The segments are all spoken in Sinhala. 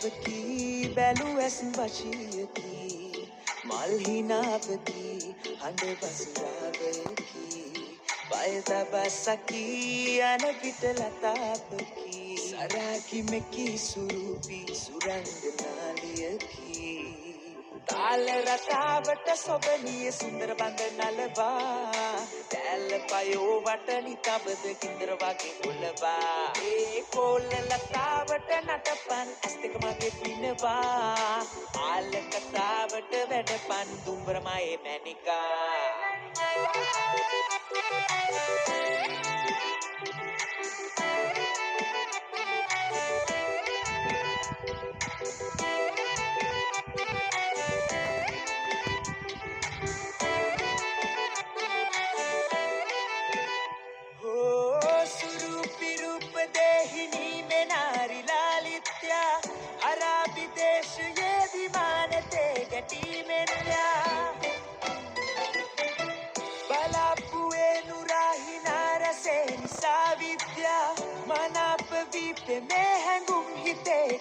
බැලුවැස්බලාවකි බැලුවැස්බචියකි මල්හිනාවකි හඬ බසුරාවයකි බයතබසකි යන පිටලතාපකි සරාකි මෙකි සුරූපී සුරංගනාලියකි තාල රටාවට සොබනිය සුන්දර බඳ නලවා දැල්ල පයෝ වටනි තබද කින්දර වගේ කොළවා ඒ කොල්ල ලතාවට නටපන් ඇස් දෙක මගේ පිනවා ආල කතාවට වැඩපන් දුම්බරමයේ මැනිකා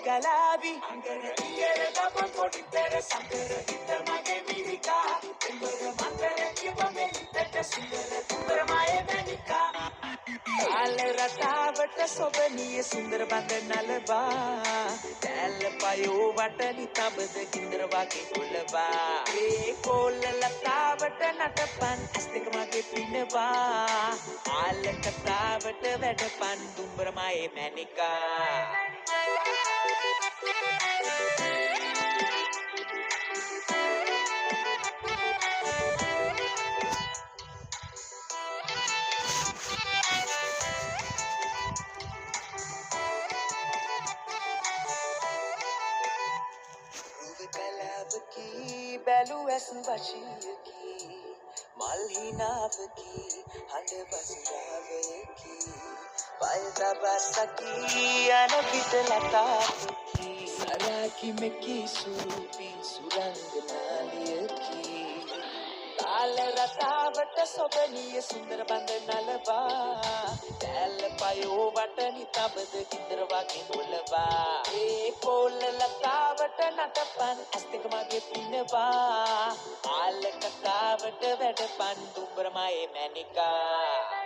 Galabi angara iyere daba kodi tere sangara hitta mage mirika embera mandara kiba melita sundara sundara maye menika al ratavata sobaniye sundara band nalaba dal payo watani tabada kindra wage kolaba e kolla latavata natapan astika mage pinawa al katavata wadapan dumbara maye menika බැලුවැස්බචියකි මල්හිනාවකි හඬ බසුරාවයකි බයතබසකි යන පිටලතාවකි සරාකි මෙකි සුරූපී සුරංගනාලියකි තාල රටාවට සොබනිය සුන්දර බඳ නලවා දැල්ල පයෝ වටනි තබද කින්දර වගේ කොළවා ඒ කොල්ල ලතාවට නටපන් ඇස් දෙක මගේ පිනවා ආල කතාවට වැඩපන් දුම්බරමයේ මැනිකා